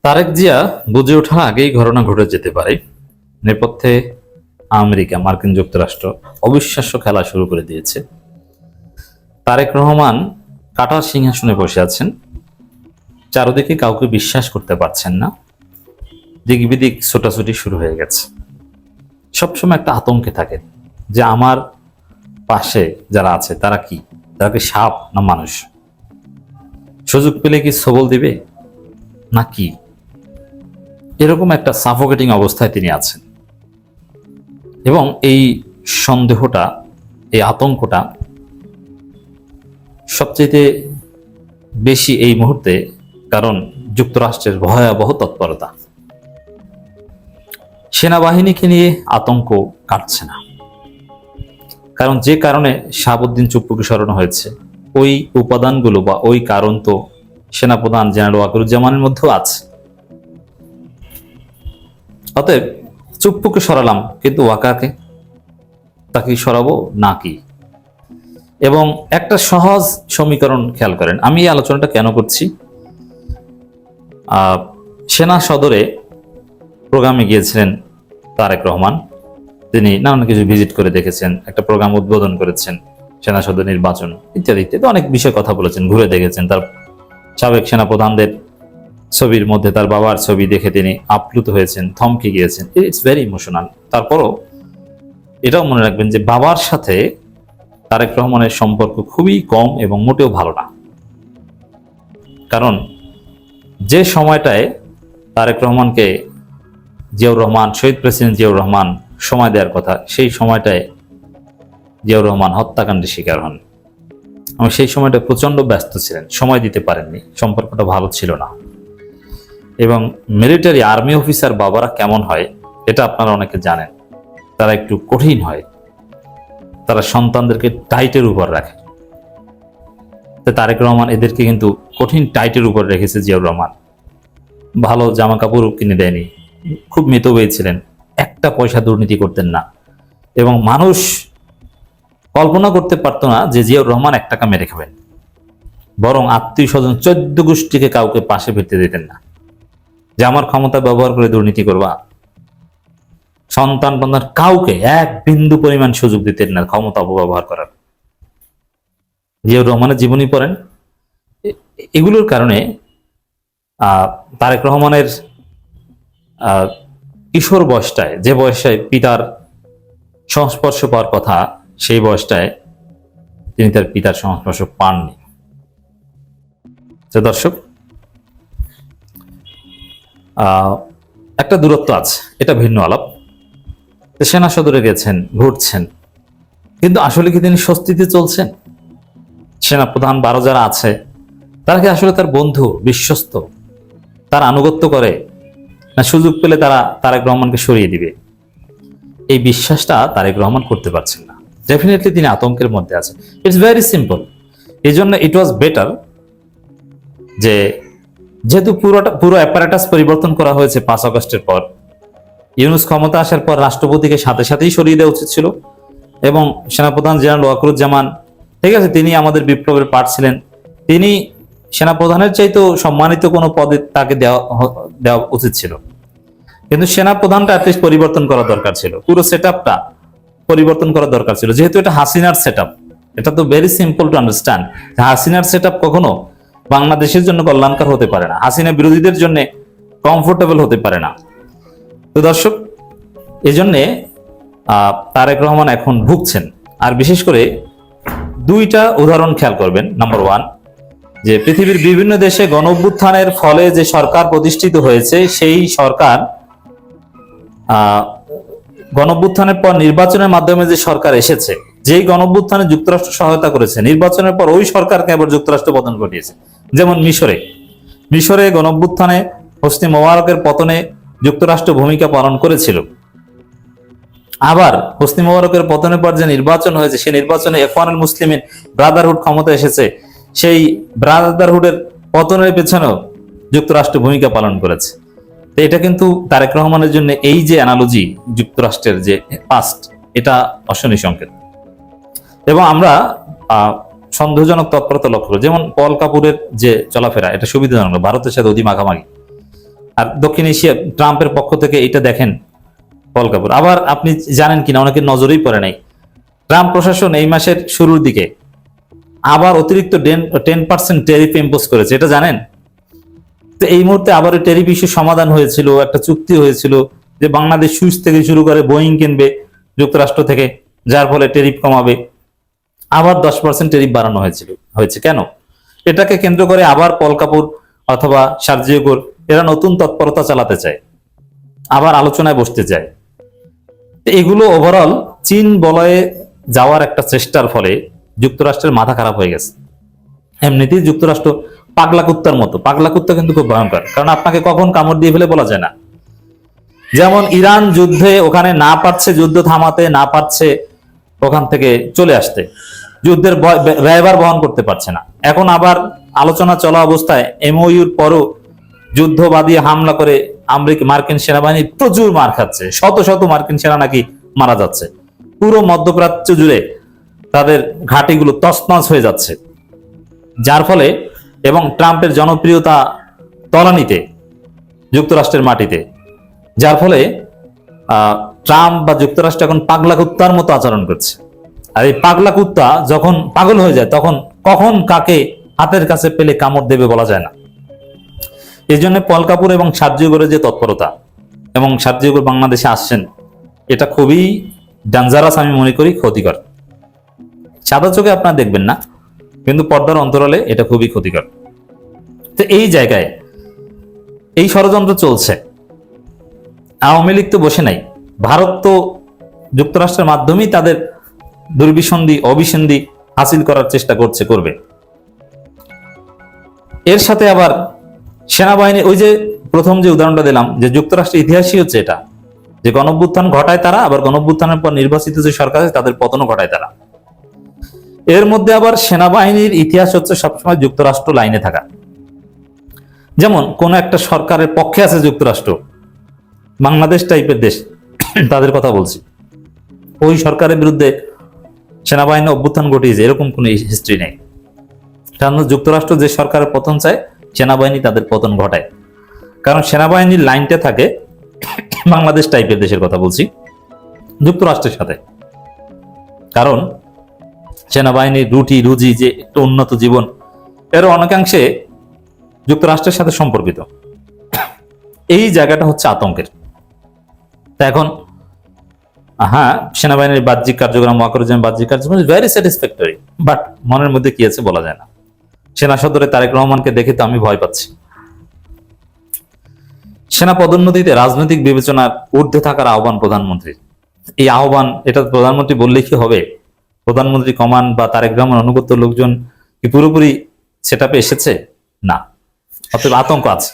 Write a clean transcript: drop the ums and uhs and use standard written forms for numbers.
তারেক জিয়া বুঝে ওঠার আগেই ঘটনা ঘটে যেতে পারে। নেপথ্যে আমেরিকা, মার্কিন যুক্তরাষ্ট্র অবিশ্বাস্য খেলা শুরু করে দিয়েছে। তারেক রহমান কাটার সিংহাসনে বসে আছেন, চারদিকে কাউকে বিশ্বাস করতে পারছেন না, দিক বিদিক ছোটাছুটি শুরু হয়ে গেছে। সবসময় একটা আতঙ্কে থাকেন যে আমার পাশে যারা আছে তারা কি সাপ না মানুষ, সুযোগ পেলে কি সবল দিবে না কি, এরকম একটা সাফোকেটিং অবস্থায় তিনি আছেন। এবং এই সন্দেহটা, এই আতঙ্কটা সবচেয়ে বেশি এই মুহূর্তে, কারণ যুক্তরাষ্ট্রের ভয়াবহ তৎপরতা। সেনাবাহিনীকে নিয়ে আতঙ্ক কাটছে না, কারণ যে কারণে শাহাবুদ্দিন চুপ্পুকে সরানো হয়েছে ওই উপাদানগুলো বা ওই কারণ তো সেনাপ্রধান জেনারেল ওয়াকারুজ্জামানের মধ্যেও আছে। অতএব চুপ্পুকে সরালাম, কিন্তু ওয়াকারকে তাকে সরাবো নাকি? এবং একটা সহজ সমীকরণ খেয়াল করেন, আমি এই আলোচনাটা কেন করছি। সেনা সদরে প্রোগ্রামে গিয়েছিলেন তারেক রহমান, তিনি নানান কিছু ভিজিট করে দেখেছেন, একটা প্রোগ্রাম উদ্বোধন করেছেন, সেনা সদর নির্বাচন ইত্যাদি ইত্যাদি অনেক বিষয়ে কথা বলেছেন, ঘুরে দেখেছেন। তার সাবেক সেনাপ্রধানদের ছবির মধ্যে তার বাবার ছবি দেখে তিনি আপ্লুত হয়েছেন, থমকে গিয়েছেন। It's very emotional. তারপরও এটাও মনে রাখবেন যে বাবার সাথে তারেক রহমানের সম্পর্ক খুবই কম এবং মোটেও ভালো না। কারণ যে সময়টায় তারেক রহমানকে জিয়াউর রহমান, শহীদ প্রেসিডেন্ট জিয়াউর রহমান সময় দেওয়ার কথা, সেই সময়টায় জিয়াউর রহমান হত্যাকাণ্ডের শিকার হন এবং সেই সময়টা প্রচন্ড ব্যস্ত ছিলেন, সময় দিতে পারেননি, সম্পর্কটা ভালো ছিল না। এবং মিলিটারি আর্মি অফিসার বাবারা কেমন হয় এটা আপনারা অনেকে জানেন, তারা একটু কঠিন হয়, তারা সন্তানদেরকে টাইটের উপর রাখে। তারেক রহমান এদেরকে কিন্তু কঠিন টাইটের উপর রেখেছে। জিয়াউর রহমান ভালো জামা কাপড় কিনে দেয়নি, খুব মিতব্যয়ী ছিলেন, একটা পয়সা দুর্নীতি করতেন না, এবং মানুষ কল্পনা করতে পারতো না যে জিয়াউর রহমান 1 টাকা মেরে খাবেন। বরং আত্মীয় স্বজন 14 গোষ্ঠীকে কাউকে পাশে ফিরতে দিতেন না যে আমার ক্ষমতা ব্যবহার করে দুর্নীতি করবা। সন্তান বন্ধার কাউকে এক বিন্দু পরিমাণ সুযোগ দিতেন না ক্ষমতা অপব্যবহার করার। জিয়াউর রহমানের জীবনী পড়েন, এগুলোর কারণে তারেক রহমানের কিশোর বয়সটায়, যে বয়সে পিতার সংস্পর্শ পাওয়ার কথা, সেই বয়সটায় তিনি তার পিতার সংস্পর্শ পাননি। দর্শক, একটা দূরত্ব আছে, এটা ভিন্ন আলাপ। সেনা সদরে গেছেন, ঘুরছেন, কিন্তু আসলে কি তিনি স্বস্তিতে চলছেন? সেনা প্রধান 12 যারা আছে তারা কি আসলে তার বন্ধু, বিশ্বস্ত, তার আনুগত্য করে, না সুযোগ পেলে তারা তারেক রহমানকে সরিয়ে দিবে? এই বিশ্বাসটা তারেক রহমান করতে পারছেন না। ডেফিনেটলি তিনি আতঙ্কের মধ্যে আছেন। It's very simple. এই জন্য ইট ওয়াজ বেটার যে যেহেতু পুরো অ্যাপারেটাস পরিবর্তন করা হয়েছে 5 আগস্টের পর, ইউনূস ক্ষমতা আসার পর রাষ্ট্রপতিকে সাথে সাথেই সরিয়ে দেওয়া উচিত ছিল। এবং সেনাপ্রধান জেনারেল ওয়াকারুজ্জামান, ঠিক আছে, তিনি আমাদের বিপ্লবের পার্ট ছিলেন, তিনি সেনাপ্রধানের চাইতেও সম্মানিত কোনো পদে তাকে দেওয়া উচিত ছিল। কিন্তু সেনাপ্রধানটা অ্যাটলিস্ট পরিবর্তন করা দরকার ছিল, পুরো সেটআপটা পরিবর্তন করা দরকার ছিল। যেহেতু এটা হাসিনার সেটআপ, এটা তো ভেরি সিম্পল টু আন্ডারস্ট্যান্ড। হাসিনার সেটআপ কখনো বাংলাদেশের জন্য কল্যাণকর হতে পারে না, হাসিনা বিরোধীদের জন্য কমফোর্টেবল হতে পারে না। তো দর্শক, এজন্যে তারেক রহমান এখন ভুগছেন। আর বিশেষ করে 2টা উদাহরণ খেয়াল করবেন। নাম্বার 1, যে পৃথিবীর বিভিন্ন দেশে গণঅভ্যুত্থানের ফলে যে সরকার প্রতিষ্ঠিত হয়েছে, সেই সরকার গণঅভ্যুত্থানের পর নির্বাচনের মাধ্যমে যে সরকার এসেছে, যেই গণঅভ্যুত্থানে যুক্তরাষ্ট্র সহায়তা করেছে, নির্বাচনের পর ওই সরকারকে আবার যুক্তরাষ্ট্র পতন ঘটিয়েছে। যেমন মিশরে গণঅভ্যুত্থানে হোসনি মোবারকের পতনে যুক্তরাষ্ট্র ভূমিকা পালন করেছিল। আবার হোসনি মোবারকের পতনের পর যে নির্বাচন হয়েছে, সেই নির্বাচনে ইখওয়ানুল মুসলিমিন ব্রাদারহুড ক্ষমতা এসেছে, সেই ব্রাদারহুডের পতনের পেছনেও যুক্তরাষ্ট্র ভূমিকা পালন করেছে। তো এটা কিন্তু তারেক রহমানের জন্য এই যে অ্যানালজি যুক্তরাষ্ট্রের যে পাস্ট, এটা অশনি সংকেত। এবং আমরা সন্দেহজনক তৎপরতা লক্ষ্য করি, যেমন পল কাপুরের যে চলাফেরা, এটা সুবিধাজনক, ভারতের সাথে অতি মাখামাখি। আর দক্ষিণ এশিয়া ট্রাম্পের পক্ষ থেকে এটা দেখেন পল কাপুর। আবার আপনি জানেন কিনা, অনেকের নজরেই পড়ে নাই, ট্রাম্প প্রশাসন এই মাসের শুরুর দিকে আবার অতিরিক্ত 10% ট্যারিফ ইম্পোজ করেছে, এটা জানেন? তো এই মুহূর্তে আবার ট্যারিফ ইস্যু সমাধান হয়েছিল, একটা চুক্তি হয়েছিল যে বাংলাদেশ সুইচ থেকে শুরু করে বোয়িং কিনবে যুক্তরাষ্ট্র থেকে, যার ফলে ট্যারিফ কমাবে। আবার 10% ট্যারিফ বাড়ানো হয়েছে কেন? এটাকে কেন্দ্র করে আবার পল কাপুর অথবা সার্জিও গোর এরা নতুন তৎপরতা চালাতে চায়, আবার আলোচনায় বসতে চায়। এগুলো ওভারঅল চীন বলয়ে যাওয়ার একটা চেষ্টার ফলে যুক্তরাষ্ট্রের মাথা খারাপ হয়ে গেছে। এমনিতেই যুক্তরাষ্ট্র পাগলা কুত্তার মতো, পাগলা কুত্তা কিন্তু খুব ভয়ঙ্কর, কারণ আপনাকে কখন কামড় দিয়ে ফেলে বলা যায় না। যেমন ইরান যুদ্ধে ওখানে না পারছে, যুদ্ধ থামাতে না পারছে, ওখান থেকে চলে আসতে, যুদ্ধের ব্যয়ভার বহন করতে পারছে না। এখন আবার আলোচনা চলা অবস্থায় এমওইউর পরও যুদ্ধ বাদিয়ে হামলা করে মার্কিন সেনাবাহিনী প্রচুর মার খাচ্ছে, শত শত মার্কিন সেনা নাকি মারা যাচ্ছে। পুরো মধ্যপ্রাচ্য জুড়ে তাদের ঘাঁটিগুলো তছনছ হয়ে যাচ্ছে, যার ফলে এবং ট্রাম্পের জনপ্রিয়তা তলানিতে যুক্তরাষ্ট্রের মাটিতে, যার ফলে ট্রাম্প বা যুক্তরাষ্ট্র এখন পাগলা কুত্তার মতো আচরণ করছে। আর এই পাগলা কুত্তা যখন পাগল হয়ে যায় তখন কখন কাকে হাতের কাছে পেলে কামড় দেবে বলা যায় না। এই জন্য পল কাপুর এবং সার্জিও গোরের যে তৎপরতা, এবং সার্জিও গোর বাংলাদেশে আসছেন, এটা খুবই ডেঞ্জারাস, আমি মনে করি ক্ষতিকর। সাদা চোখে আপনারা দেখবেন না, কিন্তু পর্দার অন্তরালে এটা খুবই ক্ষতিকর। তো এই জায়গায় এই ষড়যন্ত্র চলছে। আওয়ামী লীগ তো বসে নাই, ভারত তো যুক্তরাষ্ট্রের মাধ্যমেই তাদের দুর্বিসন্ধি অবিসন্ধি হাসিল করার চেষ্টা করবে। এর সাথে আবার সেনাবাহিনী, ওই যে প্রথম যে উদাহরণটা দিলাম, যে যুক্তরাষ্ট্রের ইতিহাসই হচ্ছে এটা, যে গণঅভ্যুত্থান ঘটায় তারা, আবার গণঅভ্যুত্থানের পর নির্বাচিত যে সরকার আছে তাদের পতনও ঘটায় তারা। এর মধ্যে আবার সেনাবাহিনীর ইতিহাস হচ্ছে সবসময় যুক্তরাষ্ট্র লাইনে থাকা। যেমন কোন একটা সরকারের পক্ষে আছে যুক্তরাষ্ট্র, বাংলাদেশ টাইপের দেশ, তাদের কথা বলছি, ওই সরকারের বিরুদ্ধে সেনাবাহিনী অভ্যুত্থান ঘটিয়েছে, এরকম কোন হিস্ট্রি নেই। কারণ যুক্তরাষ্ট্র যে সরকারের পতন চায়, সেনাবাহিনী তাদের পতন ঘটায়। কারণ সেনাবাহিনীর লাইনটা থাকে বাংলাদেশ টাইপের দেশের কথা বলছি, যুক্তরাষ্ট্রের সাথে। কারণ সেনাবাহিনীর রুজি যে একটু উন্নত জীবন, এর অনেকাংশে যুক্তরাষ্ট্রের সাথে সম্পর্কিত। এই জায়গাটা হচ্ছে আতঙ্কের। তা এখন হ্যাঁ, সেনাবাহিনীর বাহ্যিক কার্যক্রম, মহাকারুজ্জামান বাহ্যিক কার্যক্রম ভেরি স্যাটিসফ্যাক্টরি, বাট মনের মধ্যে কি আছে বলা যায় না। সেনা সদরে তারেক রহমানকে দেখে তো আমি ভয় পাচ্ছি। সেনা পদোন্নতিতে রাজনৈতিক বিবেচনার ঊর্ধ্বে থাকার আহ্বান প্রধানমন্ত্রীর। এই আহ্বান, এটা প্রধানমন্ত্রী বললে কি হবে? প্রধানমন্ত্রী কমান্ড বা তারেক রহমান অনুগত লোকজন কি পুরোপুরি সেটআপে এসেছে? না, অতএব আতঙ্ক আছে।